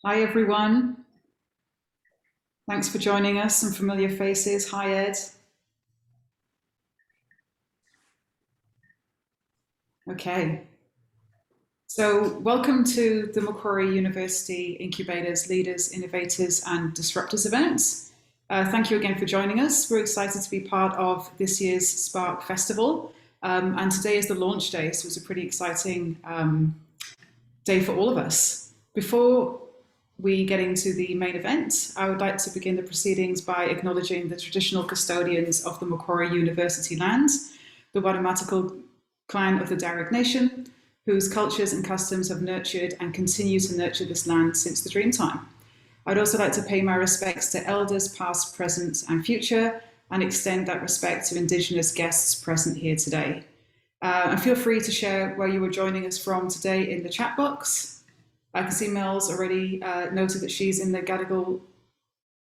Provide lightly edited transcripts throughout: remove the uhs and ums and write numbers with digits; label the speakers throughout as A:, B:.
A: Hi, everyone. Thanks for joining us. Some familiar faces. Hi, Ed. Okay. So welcome to the Macquarie University Incubators, Leaders, Innovators and Disruptors events. Thank you again for joining us. We're excited to be part of this year's Spark Festival. And today is the launch day, so it's a pretty exciting day for all of us. Before we get into the main event, I would like to begin the proceedings by acknowledging the traditional custodians of the Macquarie University lands, the Wadamatiko clan of the Darug Nation, whose cultures and customs have nurtured and continue to nurture this land since the Dreamtime. I'd also like to pay my respects to elders past, present and future, and extend that respect to Indigenous guests present here today. And feel free to share where you were joining us from today in the chat box. I can see Mel's already noted that she's in the Gadigal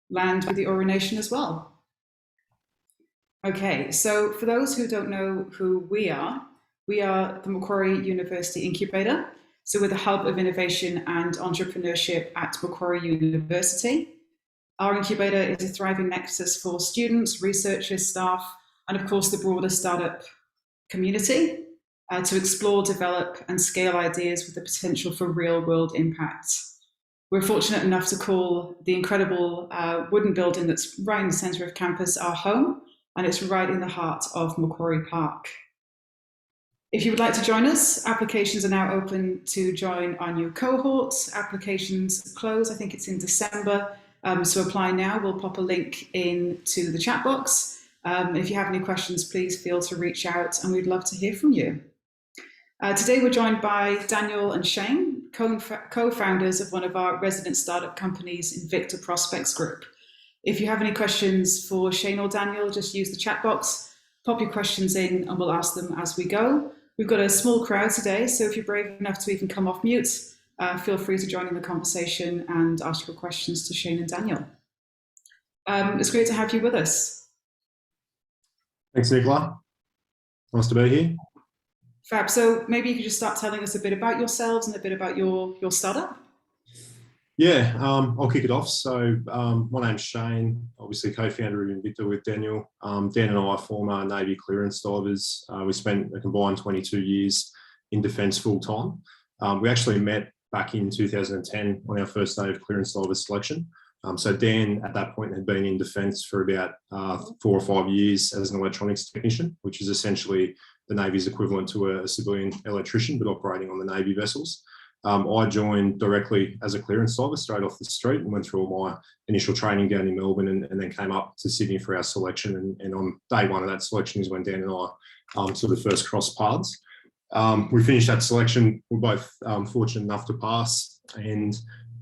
A: land with the Ora Nation as well. Okay, so for those who don't know who we are the Macquarie University Incubator. So we're the hub of innovation and entrepreneurship at Macquarie University. Our incubator is a thriving nexus for students, researchers, staff, and of course the broader startup community to explore, develop, and scale ideas with the potential for real-world impact. We're fortunate enough to call the incredible wooden building that's right in the centre of campus our home, and it's right in the heart of Macquarie Park. If you would like to join us, applications are now open to join our new cohorts. Applications close, I think it's in December, so apply now. We'll pop a link into the chat box. If you have any questions, please feel to reach out and we'd love to hear from you. Today we're joined by Daniel and Shane, co-founders of one of our resident startup companies, Invicta Prospect Group. If you have any questions for Shane or Daniel, just use the chat box, pop your questions in and we'll ask them as we go. We've got a small crowd today, so if you're brave enough to even come off mute, feel free to join in the conversation and ask your questions to Shane and Daniel. It's great to have you with us.
B: Thanks, Nicola. Nice to be here.
A: Fab. So maybe you could just start telling us a bit about yourselves and a bit about your startup.
B: Yeah, I'll kick it off. So my name's Shane, obviously co-founder of Invicta with Daniel. Dan and I are former Navy clearance divers. We spent a combined 22 years in defence full time. We actually met back in 2010 on our first day of clearance diver selection. So Dan at that point had been in defence for about 4 or 5 years as an electronics technician, which is essentially the Navy's equivalent to a civilian electrician, but operating on the Navy vessels. I joined directly as a clearance diver straight off the street and went through all my initial training down in Melbourne and then came up to Sydney for our selection. And on day one of that selection is when Dan and I sort of first crossed paths. We finished that selection. We're both fortunate enough to pass, and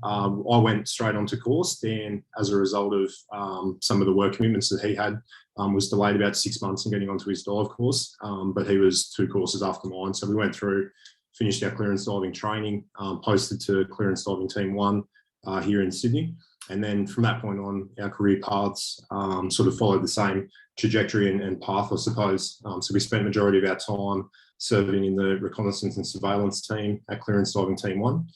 B: I went straight onto course. Dan, as a result of some of the work commitments that he had, was delayed about 6 months in getting onto his dive course, but he was 2 courses after mine. So we went through, finished our clearance diving training, posted to clearance diving team 1 here in Sydney. And then from that point on, our career paths sort of followed the same trajectory and path, I suppose. So we spent the majority of our time serving in the reconnaissance and surveillance team at clearance diving team 1,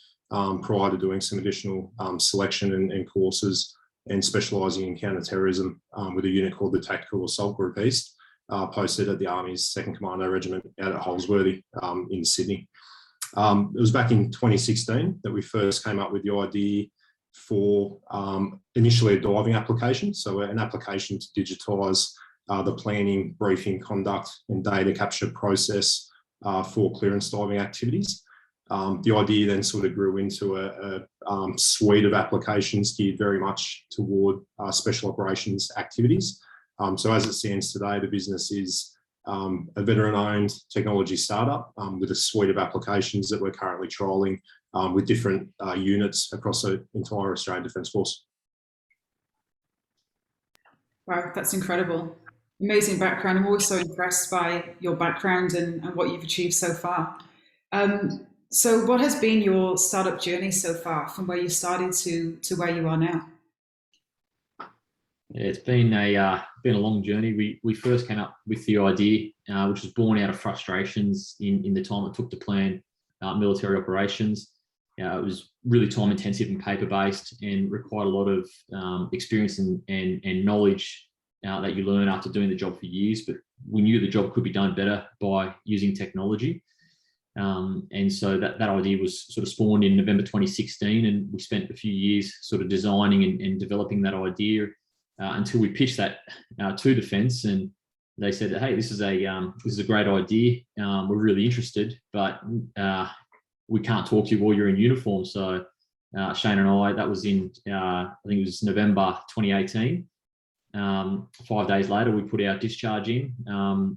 B: prior to doing some additional selection and courses and specialising in counter-terrorism with a unit called the Tactical Assault Group East, posted at the Army's 2nd Commando Regiment out at Holsworthy in Sydney. It was back in 2016 that we first came up with the idea for initially a diving application, so an application to digitise the planning, briefing, conduct and data capture process for clearance diving activities. The idea then sort of grew into a suite of applications geared very much toward special operations activities. So as it stands today, the business is a veteran-owned technology startup with a suite of applications that we're currently trialling with different units across the entire Australian Defence Force.
A: Wow, that's incredible. Amazing background. I'm always so impressed by your background and what you've achieved so far. So what has been your startup journey so far, from where you started to where you are now?
C: Yeah, it's been a long journey. We first came up with the idea, which was born out of frustrations in the time it took to plan military operations. it was really time intensive and paper based, and required a lot of experience and knowledge that you learn after doing the job for years. But we knew the job could be done better by using technology. And so that idea was sort of spawned in November 2016, and we spent a few years sort of designing and developing that idea until we pitched that to Defence, and they said, "Hey, this is a great idea. We're really interested, but we can't talk to you while you're in uniform." So Shane and I, that was in I think it was November 2018. 5 days later, we put our discharge in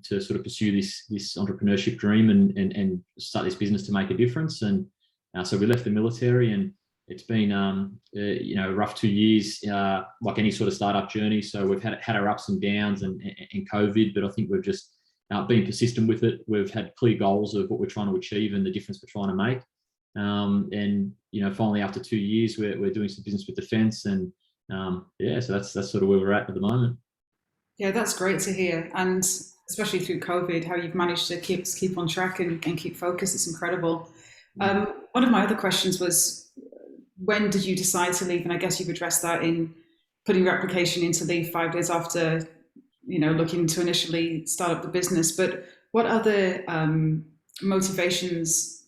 C: to sort of pursue this entrepreneurship dream and start this business to make a difference. And so we left the military, and it's been a rough 2 years, like any sort of startup journey. So we've had our ups and downs and COVID, but I think we've just been persistent with it. We've had clear goals of what we're trying to achieve and the difference we're trying to make. And finally, after 2 years, we're doing some business with Defence, and so that's sort of where we're at the moment.
A: Yeah, that's great to hear, and especially through COVID, how you've managed to keep on track and keep focused. It's incredible. One of my other questions was, when did you decide to leave? And I guess you've addressed that in putting your application in to leave 5 days after, looking to initially start up the business. But what other motivations?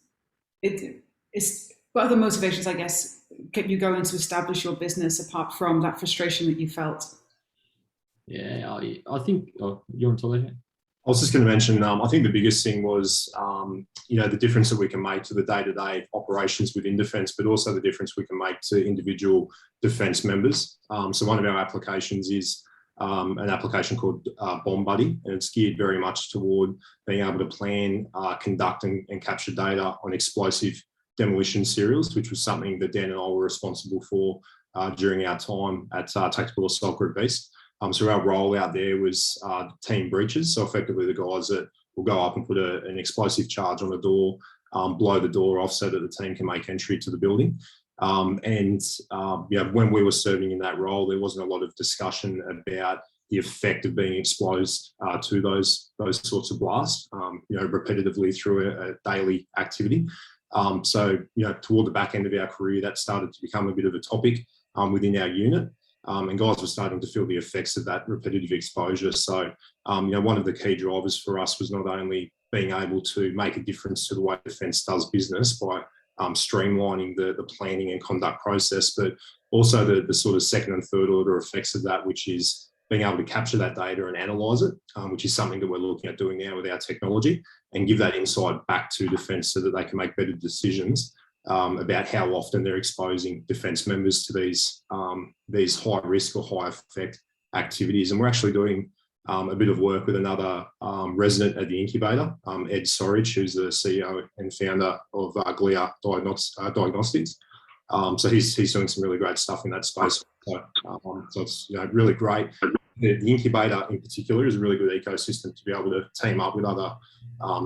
A: What other motivations, I guess, kept you going to establish your business apart from that frustration that you felt?
C: Yeah, I think you want to talk about it?
B: I was just going to mention, I think the biggest thing was, the difference that we can make to the day-to-day operations within Defence, but also the difference we can make to individual Defence members. So one of our applications is an application called Bomb Buddy, and it's geared very much toward being able to plan, conduct and capture data on explosive demolition serials, which was something that Dan and I were responsible for during our time at Tactical Assault Group East. So our role out there was team breaches. So effectively the guys that will go up and put an explosive charge on a door, blow the door off so that the team can make entry to the building. When we were serving in that role, there wasn't a lot of discussion about the effect of being exposed to those sorts of blasts, repetitively through a daily activity. Toward the back end of our career, that started to become a bit of a topic within our unit. And guys were starting to feel the effects of that repetitive exposure. So, one of the key drivers for us was not only being able to make a difference to the way Defence does business by streamlining the planning and conduct process, but also the sort of second and third order effects of that, which is being able to capture that data and analyse it, which is something that we're looking at doing now with our technology, and give that insight back to Defence so that they can make better decisions about how often they're exposing Defence members to these high risk or high effect activities. And we're actually doing a bit of work with another resident at the incubator, Ed Sorridge, who's the CEO and founder of Glea Diagnostics. So he's doing some really great stuff in that space. So it's really great. The incubator in particular is a really good ecosystem to be able to team up with other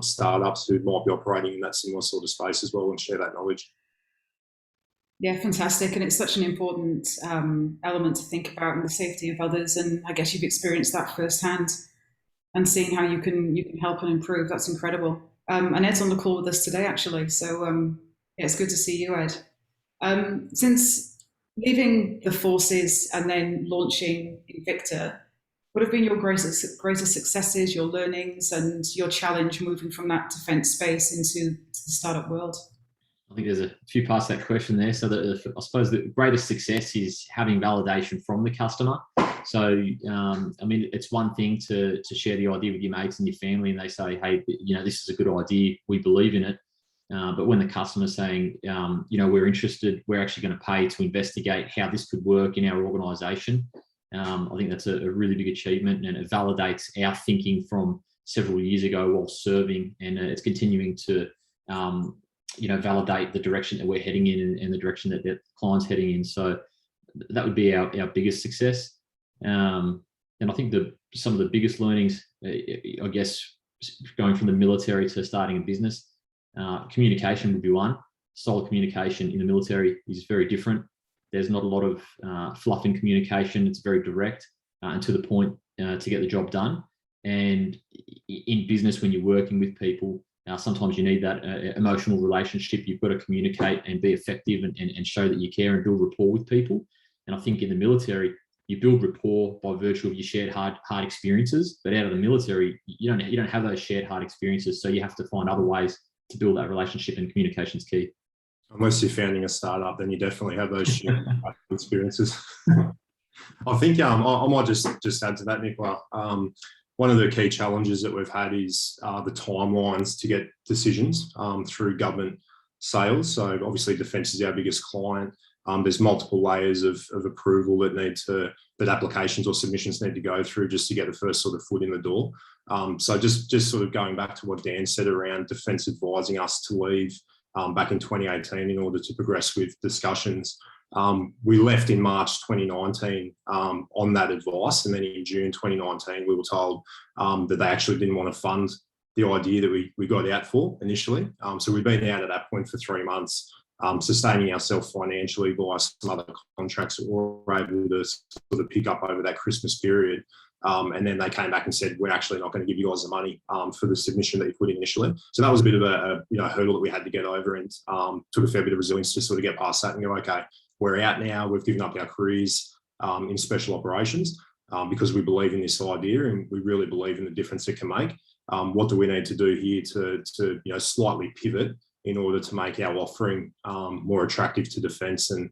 B: startups who might be operating in that similar sort of space as well and share that knowledge.
A: Yeah, fantastic. And it's such an important element to think about, and the safety of others. And I guess you've experienced that firsthand and seeing how you can help and improve. That's incredible. And Ed's on the call with us today, actually. So it's good to see you, Ed. Since leaving the forces and then launching Invicta, what have been your greatest successes, your learnings, and your challenge moving from that Defence space into the startup world?
C: I think there's a few parts to that question there. So I suppose the greatest success is having validation from the customer. So, it's one thing to share the idea with your mates and your family, and they say, hey, this is a good idea, we believe in it. But when the customer's saying, we're interested, we're actually going to pay to investigate how this could work in our organisation, I think that's a really big achievement, and it validates our thinking from several years ago while serving, and it's continuing to, validate the direction that we're heading in and the direction that the client's heading in. So that would be our biggest success. And I think some of the biggest learnings, I guess, going from the military to starting a business, communication would be one. Solid communication in the military is very different. There's not a lot of fluff in communication. It's very direct and to the point to get the job done. And in business, when you're working with people, Sometimes you need that emotional relationship. You've got to communicate and be effective and show that you care and build rapport with people. And I think in the military, you build rapport by virtue of your shared hard experiences. But out of the military, you don't have those shared hard experiences. So you have to find other ways to build that relationship, and communication is key.
B: Unless you're founding a startup, then you definitely have those shared experiences. I think I might just add to that, Nicola. One of the key challenges that we've had is the timelines to get decisions through government sales. So obviously defence is our biggest client. There's multiple layers of approval that applications or submissions need to go through just to get the first sort of foot in the door. So just sort of going back to what Dan said around defence advising us to leave back in 2018 in order to progress with discussions. We left in March 2019 on that advice, and then in June 2019 we were told that they actually didn't want to fund the idea that we got out for initially. So we've been out at that point for 3 months, sustaining ourselves financially by some other contracts that we were able to sort of pick up over that Christmas period. And then they came back and said, we're actually not going to give you guys the money for the submission that you put in initially. So that was a bit of a hurdle that we had to get over, and took a fair bit of resilience to sort of get past that and go, okay, we're out now. We've given up our careers in special operations because we believe in this idea and we really believe in the difference it can make. What do we need to do here to slightly pivot in order to make our offering more attractive to defence? And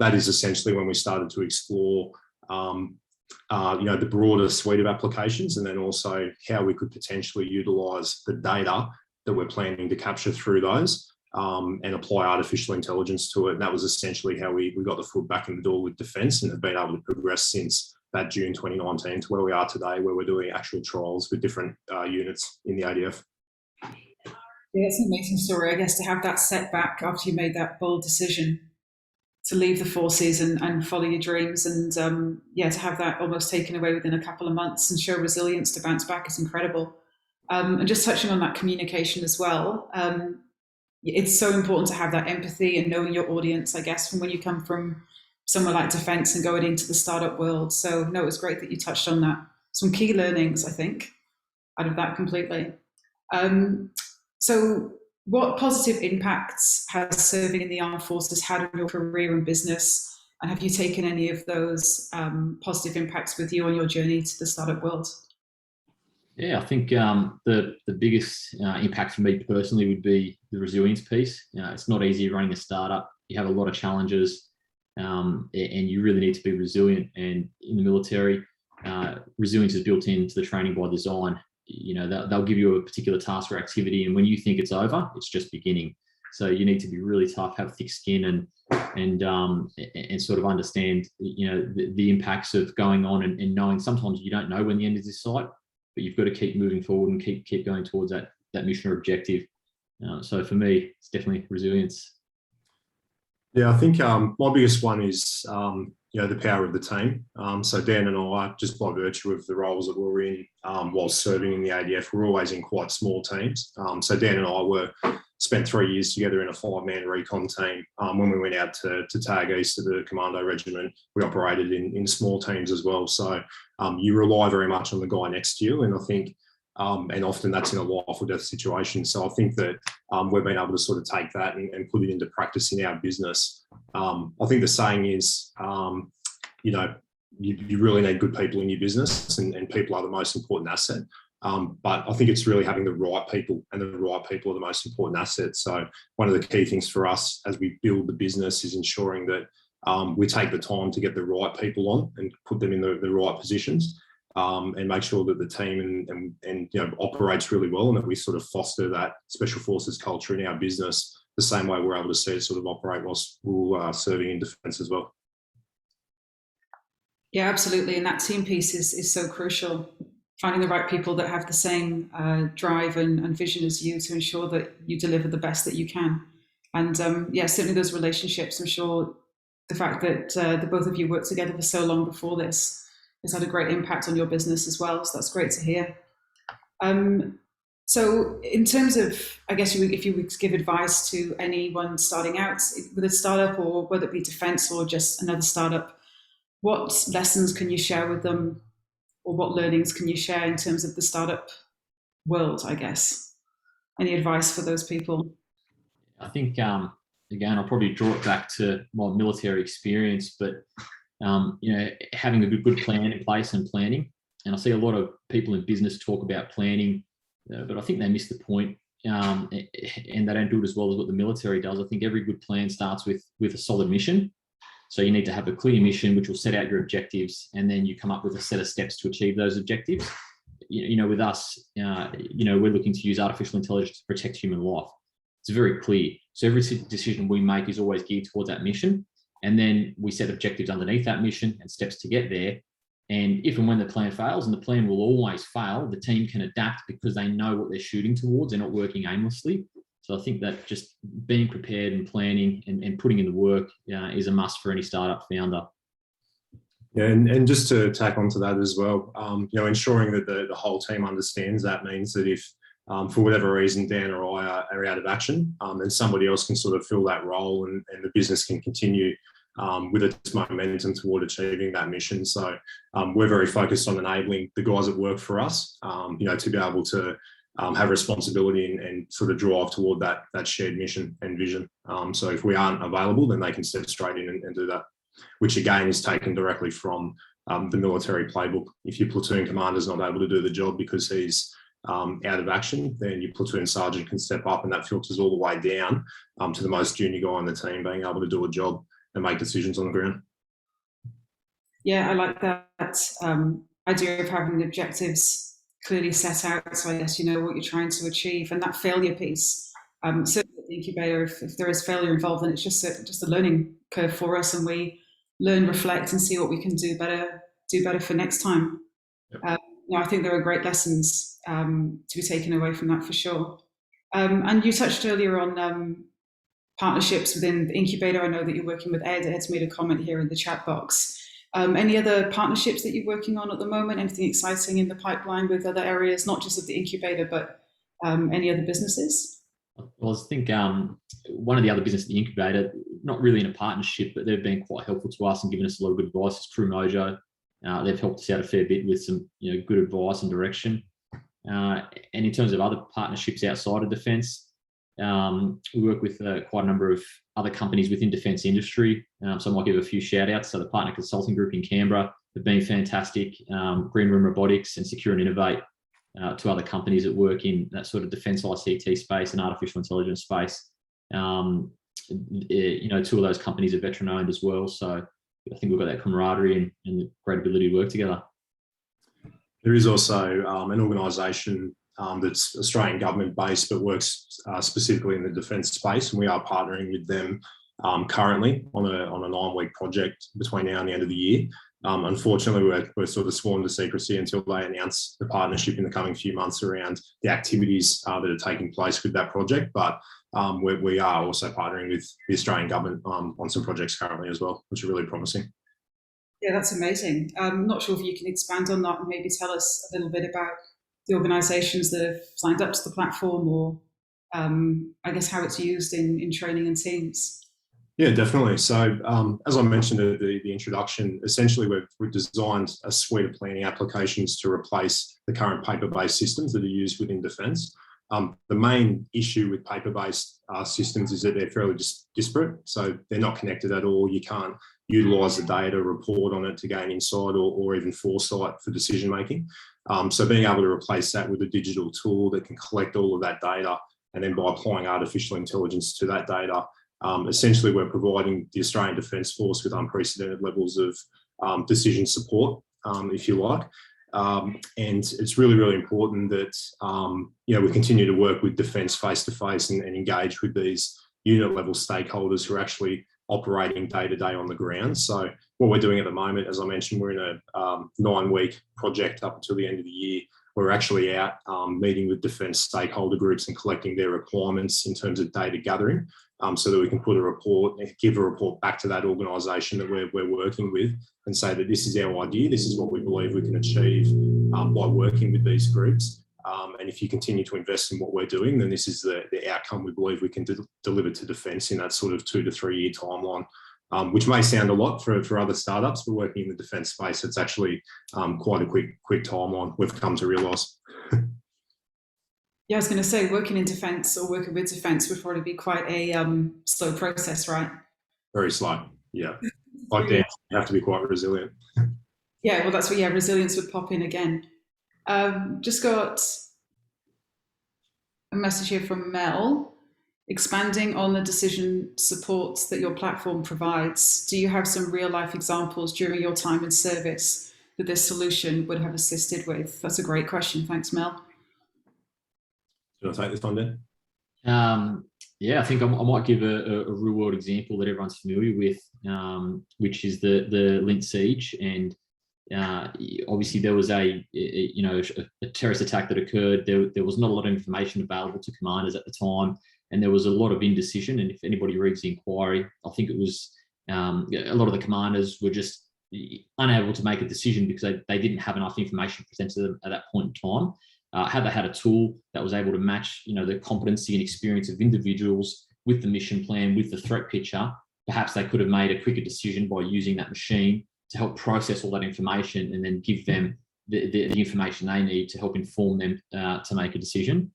B: that is essentially when we started to explore the broader suite of applications, and then also how we could potentially utilise the data that we're planning to capture through those and apply artificial intelligence to it. And that was essentially how we got the foot back in the door with defence, and have been able to progress since that June 2019 to where we are today, where we're doing actual trials with different units in the ADF.
A: Yeah, it's an amazing story, I guess, to have that setback after you made that bold decision to leave the forces and follow your dreams, and to have that almost taken away within a couple of months and show resilience to bounce back is incredible. And just touching on that communication as well, it's so important to have that empathy and knowing your audience, I guess, from when you come from somewhere like defence and going into the startup world. So no, it was great that you touched on that. Some key learnings, I think, out of that completely. So what positive impacts has serving in the armed forces had on your career and business? And have you taken any of those positive impacts with you on your journey to the startup world?
C: Yeah, I think the biggest impact for me personally would be the resilience piece. It's not easy running a startup. You have a lot of challenges, and you really need to be resilient. And in the military, resilience is built into the training by design. They'll give you a particular task or activity, and when you think it's over, it's just beginning. So you need to be really tough, have thick skin, and sort of understand the impacts of going on, and knowing sometimes you don't know when the end is in sight, but you've got to keep moving forward and keep going towards that mission or objective. So for me, it's definitely resilience.
B: Yeah, I think my biggest one is the power of the team. So Dan and I, just by virtue of the roles that we're in while serving in the ADF, we're always in quite small teams. So Dan and I spent 3 years together in a 5-man recon team. When we went out to Tag East to the Commando Regiment, we operated in small teams as well. So you rely very much on the guy next to you, and I think and often that's in a life or death situation. So I think that we've been able to sort of take that and put it into practice in our business. I think the saying is, you really need good people in your business, and people are the most important asset. But I think it's really having the right people, and the right people are the most important asset. So one of the key things for us as we build the business is ensuring that we take the time to get the right people on and put them in the right positions. And make sure that the team and operates really well, and that we sort of foster that special forces culture in our business the same way we're able to see it sort of operate whilst we're serving in defence as well.
A: Yeah, absolutely. And that team piece is so crucial. Finding the right people that have the same drive and vision as you to ensure that you deliver the best that you can. And certainly those relationships, I'm sure the fact that the both of you worked together for so long before this has had a great impact on your business as well. So that's great to hear. So in terms of, I guess if you would give advice to anyone starting out with a startup, or whether it be defence or just another startup, what lessons can you share with them, or what learnings can you share in terms of the startup world, I guess? Any advice for those people?
C: I think, again, I'll probably draw it back to my military experience, but, having a good plan in place and planning. And I see a lot of people in business talk about planning, but I think they miss the point, and they don't do it as well as what the military does. I think every good plan starts with a solid mission. So you need to have a clear mission, which will set out your objectives, and then you come up with a set of steps to achieve those objectives. With us, we're looking to use artificial intelligence to protect human life. It's very clear. So every decision we make is always geared towards that mission. And then we set objectives underneath that mission and steps to get there. And if and when the plan fails, and the plan will always fail, the team can adapt because they know what they're shooting towards. They're not working aimlessly. So I think that just being prepared and planning and putting in the work is a must for any startup founder.
B: Yeah, and just to tack onto that as well, ensuring that the whole team understands that means that if, for whatever reason, Dan or I are out of action, then somebody else can sort of fill that role, and the business can continue with its momentum toward achieving that mission. So we're very focused on enabling the guys that work for us, to be able to have responsibility and sort of drive toward that shared mission and vision. So if we aren't available, then they can step straight in and do that, which again is taken directly from the military playbook. If your platoon commander is not able to do the job because he's out of action, then your platoon sergeant can step up, and that filters all the way down to the most junior guy on the team being able to do a job and make decisions on the ground.
A: Yeah, I like that idea of having the objectives clearly set out, so I guess you know what you're trying to achieve, and that failure piece. Certainly at the incubator, if there is failure involved, then it's just a learning curve for us, and we learn, reflect, and see what we can do better for next time. Yep. I think there are great lessons to be taken away from that for sure. And you touched earlier on partnerships within the incubator. I know that you're working with Ed. Ed's made a comment here in the chat box. Any other partnerships that you're working on at the moment? Anything exciting in the pipeline with other areas, not just of the incubator, but any other businesses?
C: Well, I think one of the other businesses, the incubator, not really in a partnership, but they've been quite helpful to us and given us a lot of good advice, is True Mojo. They've helped us out a fair bit with some good advice and direction. And in terms of other partnerships outside of defence, we work with quite a number of other companies within defence industry. So I might give a few shout outs. So the Partner Consulting Group in Canberra have been fantastic. Green Room Robotics and Secure and Innovate, two other companies that work in that sort of defence ICT space and artificial intelligence space. Two of those companies are veteran owned as well. So I think we've got that camaraderie and the great ability to work together.
B: There is also an organisation that's Australian government based but works specifically in the defence space, and we are partnering with them currently on a 9-week project between now and the end of the year. Unfortunately, we're sort of sworn to secrecy until they announce the partnership in the coming few months around the activities that are taking place with that project. But we are also partnering with the Australian government on some projects currently as well, which are really promising.
A: Yeah, that's amazing. I'm not sure if you can expand on that and maybe tell us a little bit about the organisations that have signed up to the platform, or I guess how it's used in training and teams.
B: Yeah, definitely. So as I mentioned at the introduction, essentially we've designed a suite of planning applications to replace the current paper-based systems that are used within defence. The main issue with paper-based systems is that they're fairly disparate, so they're not connected at all. You can't utilise the data, report on it to gain insight or even foresight for decision making. So being able to replace that with a digital tool that can collect all of that data, and then by applying artificial intelligence to that data, essentially we're providing the Australian Defence Force with unprecedented levels of decision support, if you like. And it's really, really important that we continue to work with Defence face-to-face and engage with these unit-level stakeholders who are actually operating day-to-day on the ground. So what we're doing at the moment, as I mentioned, we're in a 9-week project up until the end of the year. We're actually out meeting with Defence stakeholder groups and collecting their requirements in terms of data gathering, so that we can put a report, give a report back to that organisation that we're working with and say that this is our idea, this is what we believe we can achieve by working with these groups. And if you continue to invest in what we're doing, then this is the outcome we believe we can deliver to defence in that sort of 2 to 3 year timeline, which may sound a lot for other startups, but working in the defence space, it's actually quite a quick timeline we've come to realise.
A: Yeah, I was going to say working in defence or working with defence would probably be quite a slow process, right?
B: Very slow. Yeah. Like Dan, you have to be quite resilient.
A: Yeah, well, that's what, yeah, resilience would pop in again. Just got a message here from Mel. Expanding on the decision supports that your platform provides, do you have some real life examples during your time in service that this solution would have assisted with? That's a great question. Thanks, Mel.
B: Do you want to take this one, Dan?
C: Yeah, I think I might give a real world example that everyone's familiar with, which is the Lint Siege. And obviously there was a terrorist attack that occurred. There was not a lot of information available to commanders at the time, and there was a lot of indecision. And if anybody reads the inquiry, I think it was a lot of the commanders were just unable to make a decision because they didn't have enough information presented to them at that point in time. Had they had a tool that was able to match, the competency and experience of individuals with the mission plan, with the threat picture, perhaps they could have made a quicker decision by using that machine to help process all that information and then give them the information they need to help inform them to make a decision.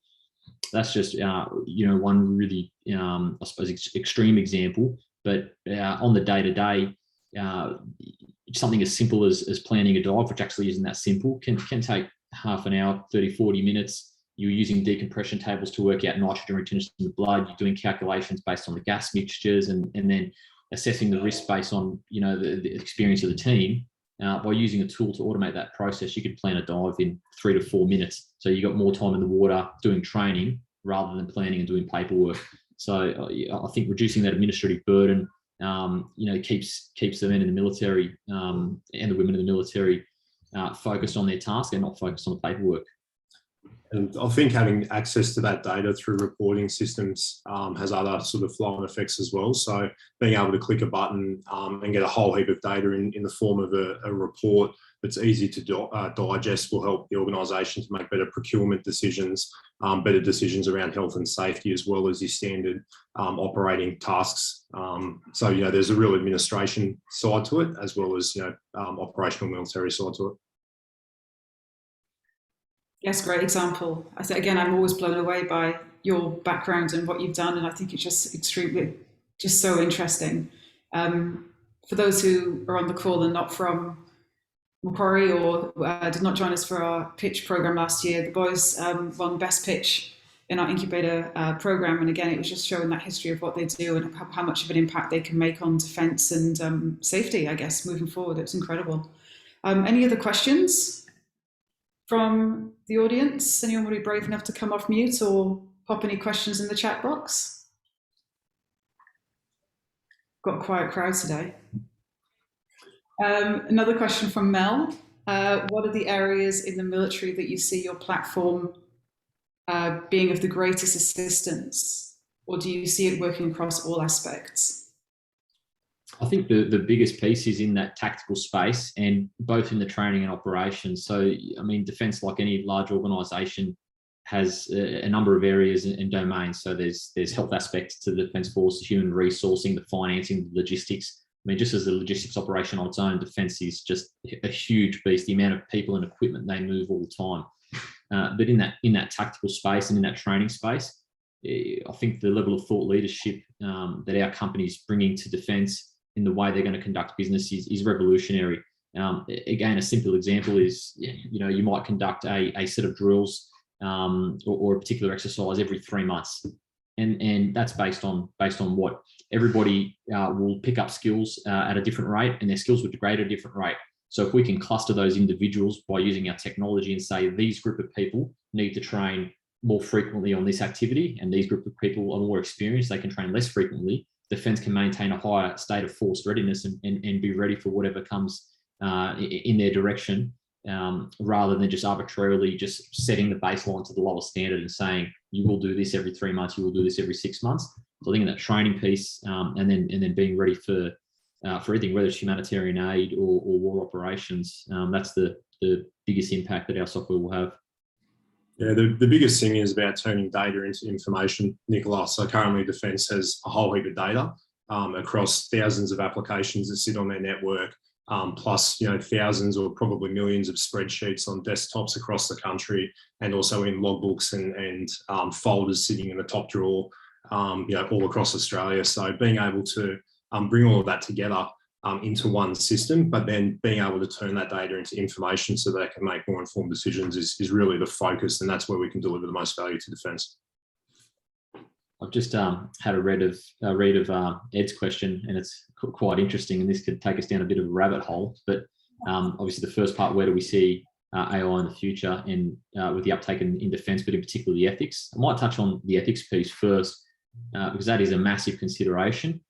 C: That's just, one really, I suppose, extreme example. But on the day-to-day, something as simple as planning a dive, which actually isn't that simple, can take half an hour, 30, 40 minutes. You're using decompression tables to work out nitrogen retention in the blood. You're doing calculations based on the gas mixtures and then assessing the risk based on, the experience of the team. By using a tool to automate that process, you could plan a dive in 3 to 4 minutes. So you got more time in the water doing training rather than planning and doing paperwork. So I think reducing that administrative burden, keeps the men in the military and the women in the military focused on their task and not focused on the paperwork.
B: And I think having access to that data through reporting systems has other sort of flow-on effects as well. So being able to click a button and get a whole heap of data in the form of a report that's easy to digest will help the organisation to make better procurement decisions, better decisions around health and safety, as well as your standard operating tasks. So, there's a real administration side to it, as well as, operational military side to it.
A: Yes, great example. I think, again, I'm always blown away by your background and what you've done, and I think it's just so interesting. For those who are on the call and not from Macquarie or did not join us for our pitch program last year, the boys won Best Pitch in our incubator program, and again, it was just showing that history of what they do and how much of an impact they can make on defence and safety, I guess, moving forward. It's incredible. Any other questions from the audience? Anyone would be brave enough to come off mute or pop any questions in the chat box? Got a quiet crowd today. Another question from Mel. What are the areas in the military that you see your platform being of the greatest assistance, or do you see it working across all aspects?
C: I think the biggest piece is in that tactical space, and both in the training and operations. So, defence, like any large organisation, has a number of areas and domains. So there's health aspects to the Defence Force, the human resourcing, the financing, the logistics. Just as a logistics operation on its own, defence is just a huge beast. The amount of people and equipment they move all the time. But in that tactical space and in that training space, I think the level of thought leadership that our company's bringing to defence in the way they're going to conduct business is revolutionary. Again, a simple example is, you might conduct a set of drills or a particular exercise every 3 months. And that's based on what everybody will pick up skills at a different rate, and their skills will degrade at a different rate. So if we can cluster those individuals by using our technology and say these group of people need to train more frequently on this activity, and these group of people are more experienced, they can train less frequently, defence can maintain a higher state of force readiness and be ready for whatever comes in their direction, rather than just arbitrarily just setting the baseline to the lowest standard and saying you will do this every 3 months, you will do this every 6 months. So I think in that training piece, and then being ready for everything, whether it's humanitarian aid or war operations, that's the biggest impact that our software will have.
B: Yeah, the biggest thing is about turning data into information, Nicola. So currently Defence has a whole heap of data across thousands of applications that sit on their network. plus thousands or probably millions of spreadsheets on desktops across the country, and also in logbooks and folders sitting in the top drawer, all across Australia. So being able to bring all of that together into one system, but then being able to turn that data into information so they can make more informed decisions is really the focus, and that's where we can deliver the most value to defence.
C: I've just had a read of Ed's question, and it's quite interesting, and this could take us down a bit of a rabbit hole. But obviously, the first part, where do we see AI in the future, and with the uptake in defence, but in particular the ethics. I might touch on the ethics piece first, because that is a massive consideration.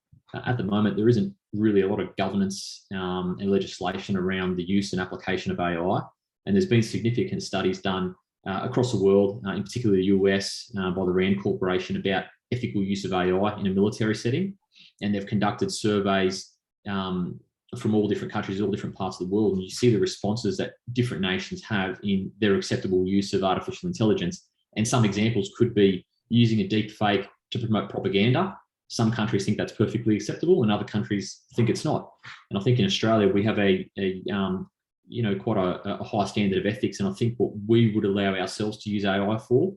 C: At the moment, there isn't really a lot of governance and legislation around the use and application of AI, and there's been significant studies done across the world, in particular the US, by the RAND Corporation, about ethical use of AI in a military setting. And they've conducted surveys from all different countries, all different parts of the world, and you see the responses that different nations have in their acceptable use of artificial intelligence. And some examples could be using a deep fake to promote propaganda. Some countries think that's perfectly acceptable, and other countries think it's not. And I think in Australia we have quite a high standard of ethics, and I think what we would allow ourselves to use AI for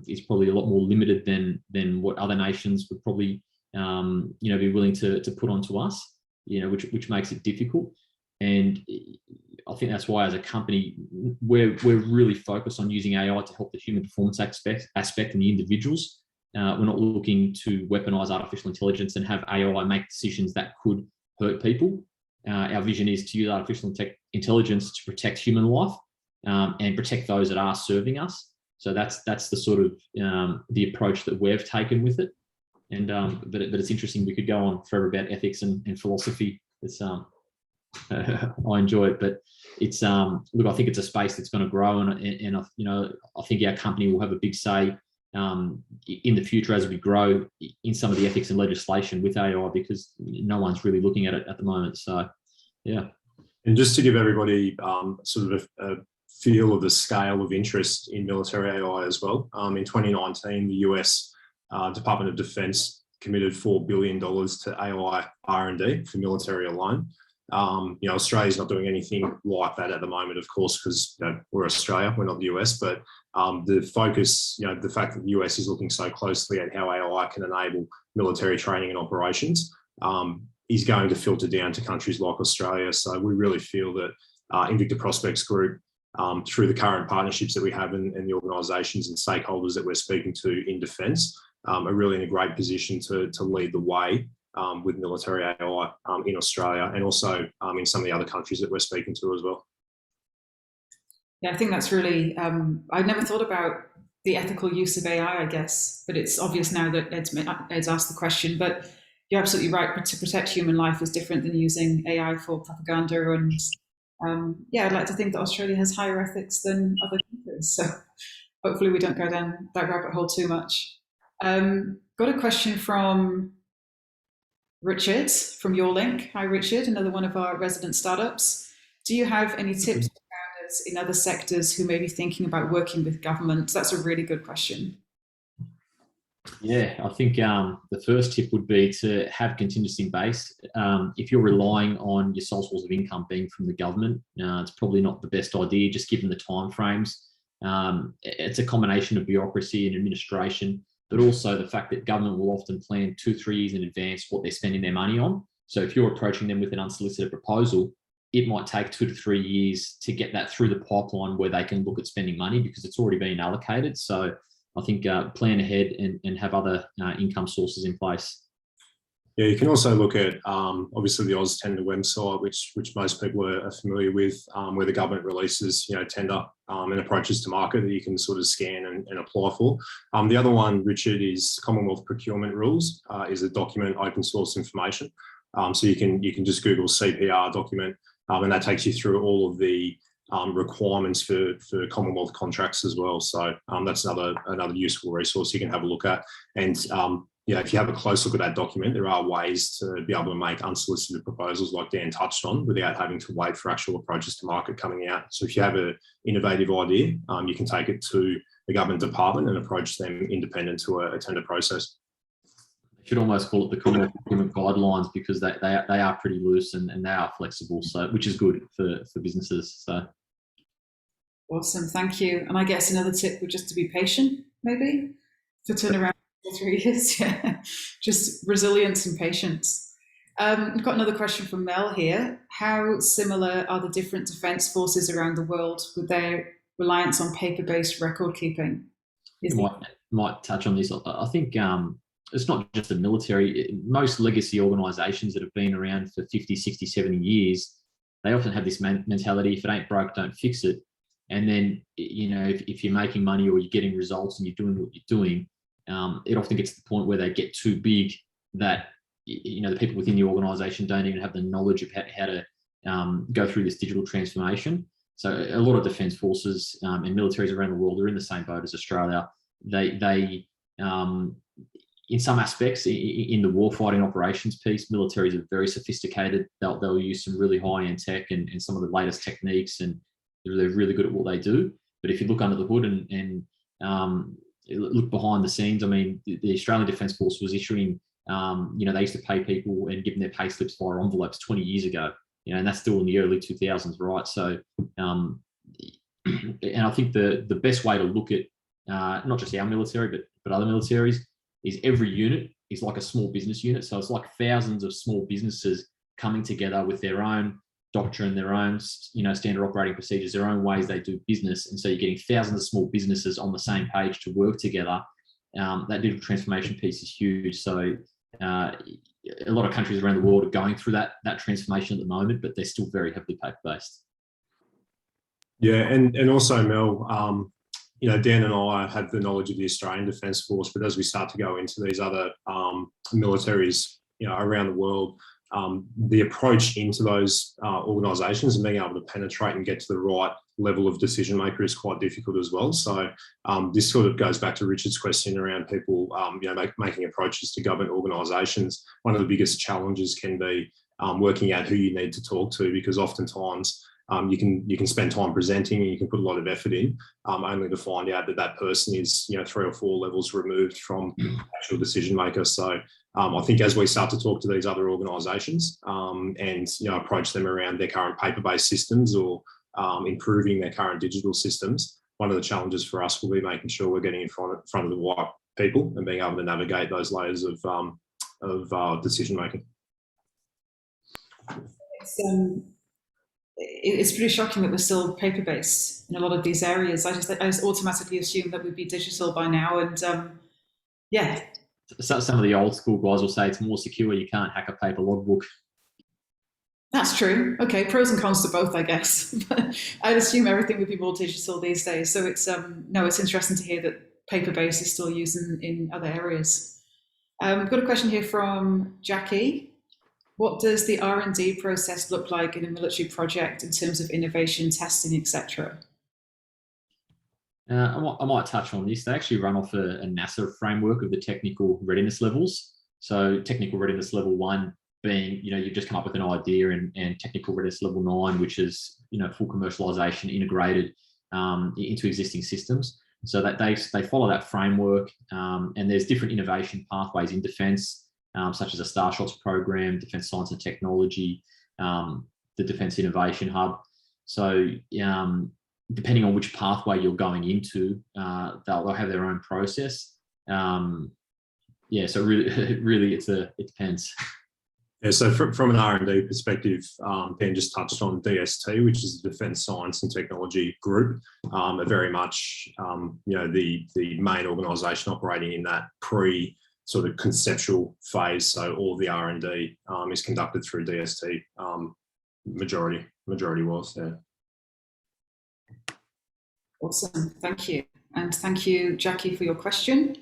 C: is probably a lot more limited than what other nations would probably be willing to put onto us, which makes it difficult. And I think that's why, as a company, we're really focused on using AI to help the human performance aspect and the individuals. We're not looking to weaponize artificial intelligence and have AI make decisions that could hurt people. Our vision is to use artificial intelligence to protect human life and protect those that are serving us. So that's the sort of the approach that we've taken with it. And but it's interesting. We could go on forever about ethics and philosophy. It's I enjoy it, but it's look, I think it's a space that's going to grow, and I think our company will have a big say in the future as we grow in some of the ethics and legislation with AI, because no one's really looking at it at the moment. So, yeah.
B: And just to give everybody sort of a feel of the scale of interest in military AI as well, in 2019, the US Department of Defense committed $4 billion to AI R&D for military alone. Australia's not doing anything like that at the moment, of course, because we're Australia, we're not the US, but the focus, the fact that the US is looking so closely at how AI can enable military training and operations is going to filter down to countries like Australia. So we really feel that Invicta Prospect Group, through the current partnerships that we have and the organisations and stakeholders that we're speaking to in defence, are really in a great position to lead the way with military AI in Australia, and also in some of the other countries that we're speaking to as well.
A: Yeah, I think that's really, I never thought about the ethical use of AI, I guess, but it's obvious now that Ed's asked the question. But you're absolutely right, to protect human life is different than using AI for propaganda. And I'd like to think that Australia has higher ethics than other countries. So hopefully we don't go down that rabbit hole too much. Got a question from Richard from Your Link. Hi, Richard, another one of our resident startups. Do you have any tips for founders in other sectors who may be thinking about working with government? That's a really good question.
C: Yeah, I think the first tip would be to have contingency in base. If you're relying on your sole source of income being from the government, it's probably not the best idea, just given the timeframes. It's a combination of bureaucracy and administration, but also the fact that government will often plan 2-3 years in advance what they're spending their money on. So if you're approaching them with an unsolicited proposal, it might take 2 to 3 years to get that through the pipeline where they can look at spending money, because it's already been allocated. So I think plan ahead and have other income sources in place.
B: Yeah, you can also look at obviously the Oz Tender website, which most people are familiar with, where the government releases tender and approaches to market that you can sort of scan and apply for. The other one, Richard, is Commonwealth Procurement Rules, is a document, open source information. So you can just Google CPR document, and that takes you through all of the requirements for Commonwealth contracts as well. So that's another useful resource you can have a look at. And if you have a close look at that document, there are ways to be able to make unsolicited proposals like Dan touched on without having to wait for actual approaches to market coming out. So if you have an innovative idea, you can take it to the government department and approach them independent to a tender process.
C: should almost call it the Commonwealth Procurement guidelines, because they are pretty loose and they are flexible, so which is good for businesses. So
A: awesome, thank you. And I guess another tip would just to be patient, maybe, to turn around for 3 years. Yeah, just resilience and patience. We've got another question from Mel here. How similar are the different defence forces around the world with their reliance on paper-based record keeping?
C: Might touch on this. I think it's not just the military. Most legacy organisations that have been around for 50, 60, 70 years, they often have this mentality: if it ain't broke, don't fix it. And then, you know, if you're making money or you're getting results and you're doing what you're doing, it often gets to the point where they get too big that, you know, the people within the organisation don't even have the knowledge of how to go through this digital transformation. So a lot of defence forces and militaries around the world are in the same boat as Australia. They in some aspects, in the warfighting operations piece, militaries are very sophisticated. They'll use some really high-end tech and some of the latest techniques, and they're really good at what they do. But if you look under the hood and look behind the scenes, I mean, the Australian Defence Force was issuing, you know, they used to pay people and give them their pay slips via envelopes 20 years ago, you know, and that's still in the early 2000s, right? So, and I think the best way to look at not just our military, but other militaries, is every unit is like a small business unit. So it's like thousands of small businesses coming together with their own doctrine, their own, you know, standard operating procedures, their own ways they do business. And so you're getting thousands of small businesses on the same page to work together. That digital transformation piece is huge. So a lot of countries around the world are going through that transformation at the moment, but they're still very heavily paper-based.
B: Yeah, and also, Mel, you know, Dan and I have the knowledge of the Australian Defence Force, but as we start to go into these other militaries, you know, around the world, the approach into those organisations and being able to penetrate and get to the right level of decision maker is quite difficult as well. So this sort of goes back to Richard's question around people, you know, making approaches to government organisations. One of the biggest challenges can be working out who you need to talk to, because oftentimes you can spend time presenting and you can put a lot of effort in, only to find out that person is, you know, 3 or 4 levels removed from actual decision maker. So I think as we start to talk to these other organisations and, you know, approach them around their current paper-based systems or improving their current digital systems, one of the challenges for us will be making sure we're getting in front of the right people and being able to navigate those layers of decision making.
A: It's pretty shocking that we're still paper-based in a lot of these areas. I just automatically assume that we'd be digital by now, and yeah.
C: So some of the old school guys will say it's more secure. You can't hack a paper logbook.
A: That's true. Okay, pros and cons to both, I guess. But I'd assume everything would be more digital these days. So it's it's interesting to hear that paper-based is still used in other areas. We've got a question here from Jackie. What does the R&D process look like in a military project in terms of innovation, testing, etc.?
C: I might touch on this. They actually run off a NASA framework of the technical readiness levels. So technical readiness level 1 being, you know, you've just come up with an idea, and technical readiness level 9, which is, you know, full commercialization integrated into existing systems. So that they follow that framework, and there's different innovation pathways in defence, such as a Starshots program, Defence Science and Technology, the Defence Innovation Hub. So depending on which pathway you're going into, they'll have their own process. Yeah, so really it depends.
B: Yeah, so from an R&D perspective, Ben just touched on DST, which is the Defence Science and Technology Group, are very much you know, the main organisation operating in that sort of conceptual phase. So all the R&D is conducted through DST. Majority was, yeah.
A: Awesome, thank you. And thank you, Jackie, for your question.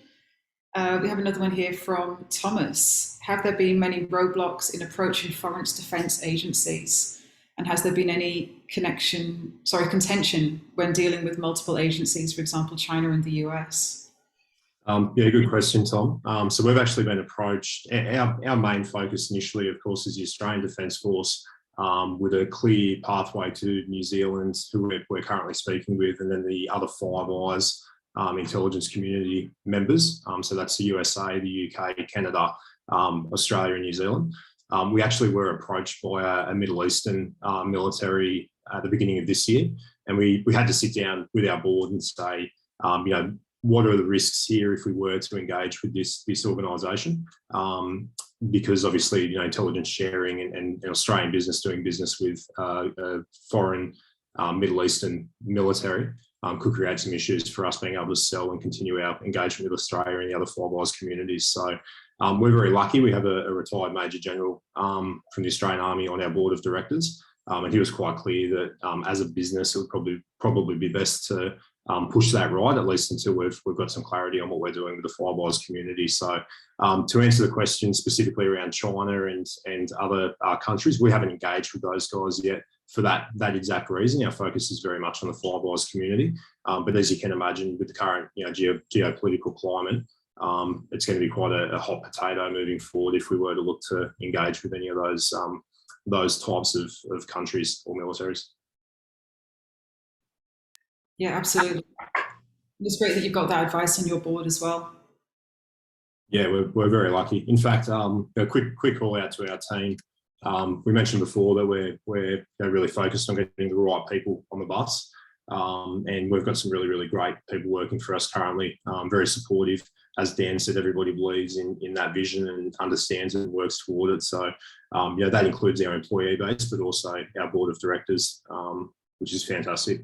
A: We have another one here from Thomas. Have there been many roadblocks in approaching foreign defence agencies? And has there been any contention when dealing with multiple agencies, for example, China and the US?
B: Yeah, good question, Tom. So we've actually been approached. Our main focus initially, of course, is the Australian Defence Force, with a clear pathway to New Zealand, who we're currently speaking with, and then the other Five Eyes intelligence community members. So that's the USA, the UK, Canada, Australia and New Zealand. We actually were approached by a Middle Eastern military at the beginning of this year, and we had to sit down with our board and say, what are the risks here if we were to engage with this organisation? Because obviously, intelligence sharing and Australian business doing business with a foreign Middle Eastern military could create some issues for us being able to sell and continue our engagement with Australia and the other Five Eyes communities. So we're very lucky. We have a retired Major General from the Australian Army on our board of directors. And he was quite clear that as a business, it would probably be best to push that right, at least until we've got some clarity on what we're doing with the Five Eyes community. So to answer the question specifically around China and other countries, we haven't engaged with those guys yet for that exact reason. Our focus is very much on the Five Eyes community. But as you can imagine, with the current geopolitical climate, it's going to be quite a hot potato moving forward if we were to look to engage with any of those types of countries or militaries.
A: Yeah, absolutely. It's great that you've got that advice on your board as well.
B: Yeah, we're very lucky. In fact, a quick call out to our team. We mentioned before that we're really focused on getting the right people on the bus, and we've got some really great people working for us currently. Very supportive. As Dan said, everybody believes in that vision and understands and works toward it. So, that includes our employee base, but also our board of directors, which is fantastic.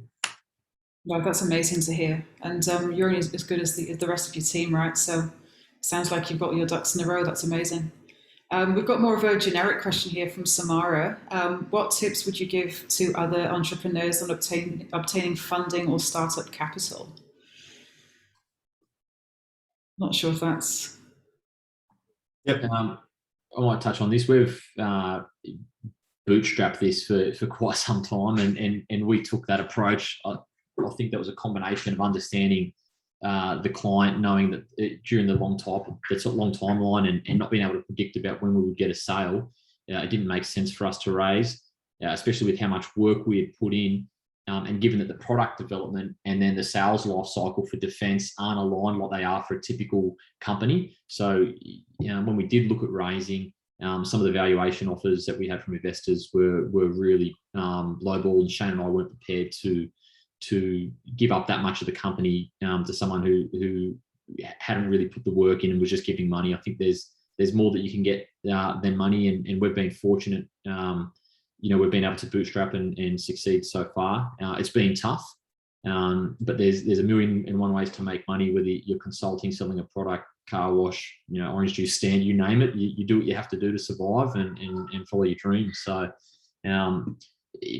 A: Well, that's amazing to hear. And you're as good as the rest of your team, right? So it sounds like you've got your ducks in a row. That's amazing. We've got more of a generic question here from Samara. What tips would you give to other entrepreneurs on obtaining funding or startup capital? Not sure if that's...
C: Yep. I might touch on this. We've bootstrapped this for quite some time, and we took that approach. I think that was a combination of understanding the client, knowing that during the long timeline and not being able to predict about when we would get a sale, it didn't make sense for us to raise, especially with how much work we had put in, and given that the product development and then the sales life cycle for defence aren't aligned what they are for a typical company. So when we did look at raising, some of the valuation offers that we had from investors were really lowball, and Shane and I weren't prepared to give up that much of the company to someone who hadn't really put the work in and was just giving money. I think there's more that you can get than money, and we've been fortunate. We've been able to bootstrap and succeed so far. It's been tough, but there's a million and one ways to make money, whether you're consulting, selling a product, car wash, orange juice stand, you name it. You do what you have to do to survive and follow your dreams. So,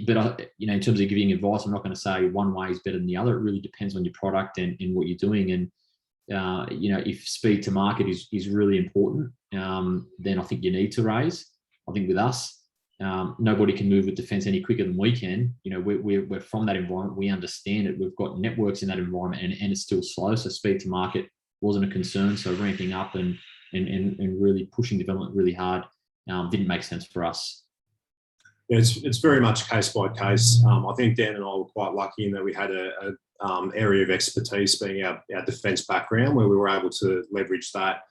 C: but in terms of giving advice, I'm not going to say one way is better than the other. It really depends on your product and what you're doing. And if speed to market is really important, then I think you need to raise. I think with us, nobody can move with defence any quicker than we can. We're from that environment. We understand it. We've got networks in that environment, and it's still slow. So speed to market wasn't a concern. So ramping up and really pushing development really hard didn't make sense for us.
B: It's very much case by case. I think Dan and I were quite lucky in that we had a area of expertise being our defence background, where we were able to leverage that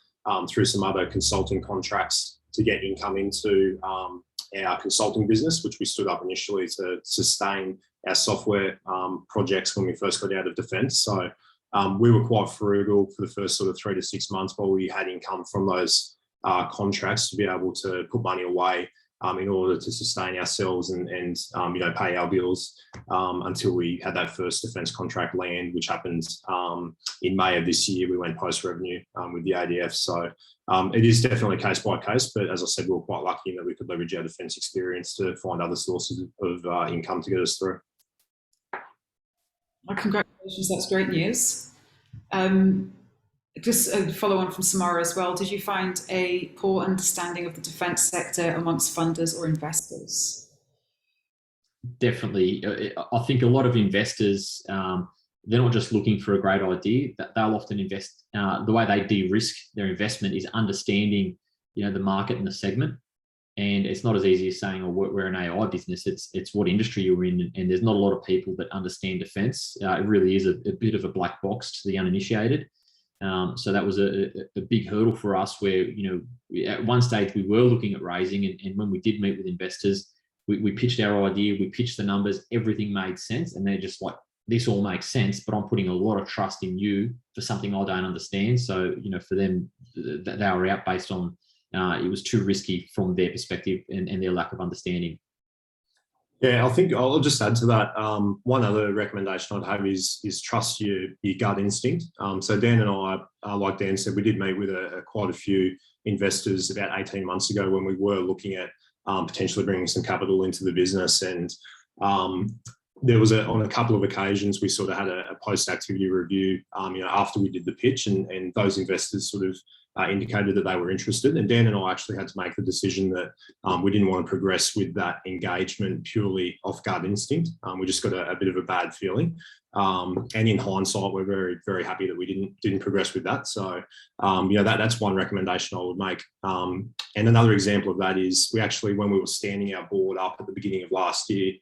B: through some other consulting contracts to get income into our consulting business, which we stood up initially to sustain our software projects when we first got out of defence. So we were quite frugal for the first sort of 3 to 6 months while we had income from those contracts to be able to put money away in order to sustain ourselves and pay our bills until we had that first defence contract land, which happened in May of this year. We went post-revenue with the ADF. So it is definitely case by case, but as I said, we were quite lucky in that we could leverage our defence experience to find other sources of income to get us through.
A: Well, congratulations, that's great news. Just a follow on from Samara as well, did you find a poor understanding of the defence sector amongst funders or investors?
C: Definitely. I think a lot of investors, they're not just looking for a great idea, that they'll often invest. The way they de-risk their investment is understanding, the market and the segment. And it's not as easy as saying, oh, we're an AI business. It's what industry you're in. And there's not a lot of people that understand defence. It really is a bit of a black box to the uninitiated. So that was a big hurdle for us where, at one stage we were looking at raising, and when we did meet with investors, we pitched our idea, we pitched the numbers, everything made sense. And they're just like, this all makes sense, but I'm putting a lot of trust in you for something I don't understand. So, for them, they were out based on, it was too risky from their perspective and their lack of understanding.
B: Yeah, I think I'll just add to that. One other recommendation I'd have is trust your gut instinct. So Dan and I, like Dan said, we did meet with quite a few investors about 18 months ago when we were looking at potentially bringing some capital into the business. And there was on a couple of occasions, we sort of had a post-activity review, after we did the pitch, and those investors sort of indicated that they were interested. And Dan and I actually had to make the decision that we didn't want to progress with that engagement purely off gut instinct. We just got a bit of a bad feeling. And in hindsight, we're very, very happy that we didn't progress with that. So, that's one recommendation I would make. And another example of that is we actually, when we were standing our board up at the beginning of last year,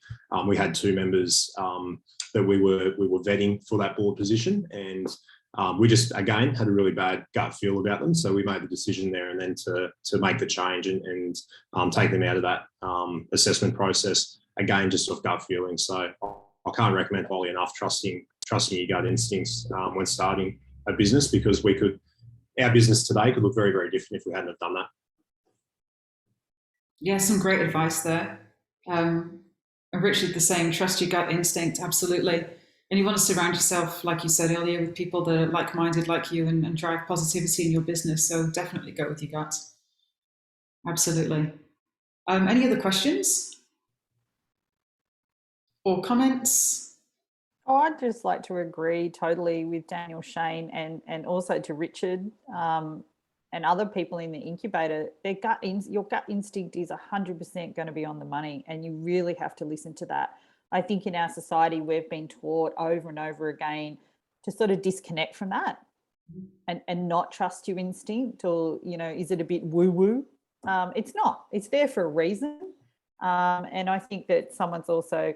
B: we had two members that we were vetting for that board position, and we just, again, had a really bad gut feel about them. So we made the decision there and then to make the change and take them out of that assessment process, again, just off gut feeling. So I can't recommend highly enough trusting your gut instincts when starting a business, because our business today could look very, very different if we hadn't have done that.
A: Yeah, some great advice there. And Richard, the same, trust your gut instinct, absolutely. And you want to surround yourself, like you said earlier, with people that are like-minded like you and drive positivity in your business. So definitely go with your gut. Absolutely. Any other questions or comments?
D: Oh, I'd just like to agree totally with Daniel, Shane, and also to Richard and other people in the incubator. Your gut instinct is 100% going to be on the money, and you really have to listen to that. I think in our society, we've been taught over and over again to sort of disconnect from that and not trust your instinct, or, is it a bit woo-woo? It's not. It's there for a reason. And I think that someone's also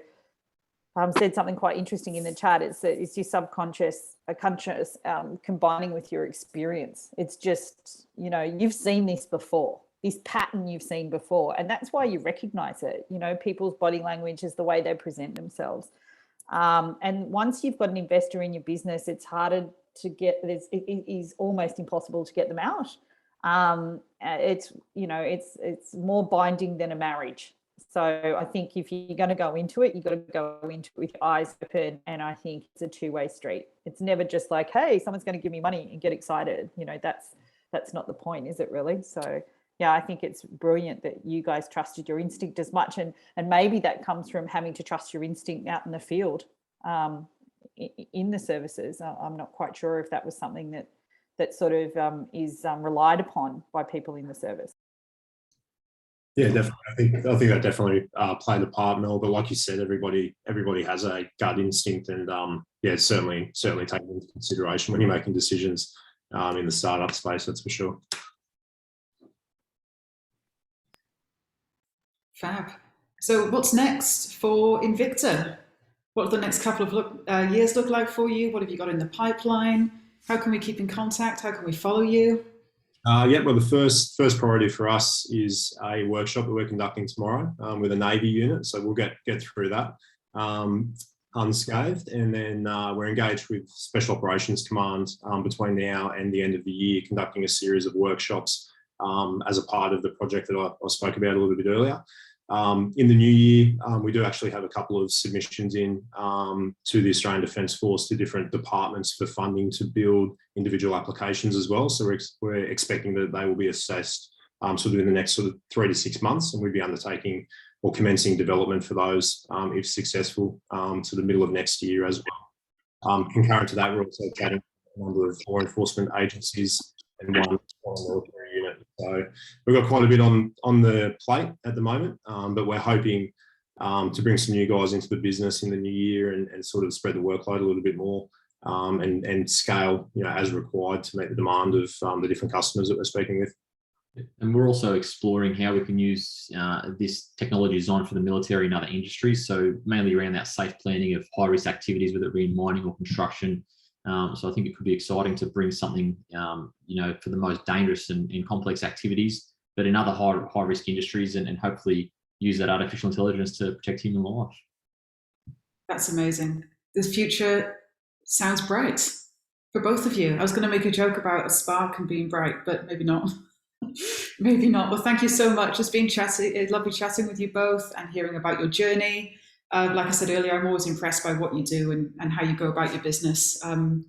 D: said something quite interesting in the chat. It's your subconscious, conscious combining with your experience. It's just, you've seen this before. This pattern you've seen before, and that's why you recognize it. People's body language is the way they present themselves. And once you've got an investor in your business, it's harder to get, it is almost impossible to get them out. It's more binding than a marriage. So I think if you're going to go into it, you've got to go into it with your eyes open. And I think it's a two-way street. It's never just like, hey, someone's going to give me money and get excited. That's not the point, is it really? So yeah, I think it's brilliant that you guys trusted your instinct as much. And maybe that comes from having to trust your instinct out in the field, in the services. I'm not quite sure if that was something that sort of is relied upon by people in the service.
B: Yeah, definitely. I think that definitely played a part, Mel. But like you said, everybody has a gut instinct, and certainly taken into consideration when you're making decisions in the startup space. That's for sure.
A: Fab. So what's next for Invicta? What do the next couple of years look like for you? What have you got in the pipeline? How can we keep in contact? How can we follow you?
B: Well, the first priority for us is a workshop that we're conducting tomorrow with a Navy unit. So we'll get through that unscathed. And then we're engaged with Special Operations Command between now and the end of the year, conducting a series of workshops as a part of the project that I spoke about a little bit earlier. In the new year, we do actually have a couple of submissions in to the Australian Defence Force, to different departments for funding to build individual applications as well. So we're expecting that they will be assessed sort of in the next sort of 3 to 6 months, and we'll be undertaking or commencing development for those if successful to the middle of next year as well. Concurrent to that, we're also chatting with a number of law enforcement agencies and one military unit. So we've got quite a bit on the plate at the moment, but we're hoping to bring some new guys into the business in the new year and sort of spread the workload a little bit more and scale, as required to meet the demand of the different customers that we're speaking with.
C: And we're also exploring how we can use this technology design for the military and other industries. So mainly around that safe planning of high-risk activities, whether it be in mining or construction, So I think it could be exciting to bring something, for the most dangerous and complex activities, but in other high risk industries, and hopefully use that artificial intelligence to protect human life.
A: That's amazing. The future sounds bright for both of you. I was going to make a joke about a spark and being bright, but maybe not. Maybe not. Well, thank you so much. It's been lovely chatting with you both and hearing about your journey. Like I said earlier, I'm always impressed by what you do and how you go about your business. And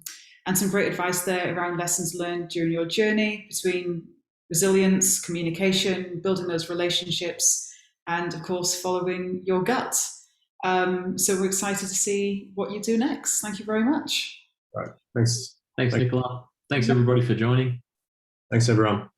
A: some great advice there around lessons learned during your journey between resilience, communication, building those relationships, and of course, following your gut. So we're excited to see what you do next. Thank you very much.
B: Right. Thanks.
C: Thanks, Nicola. Thanks everybody for joining.
B: Thanks, everyone.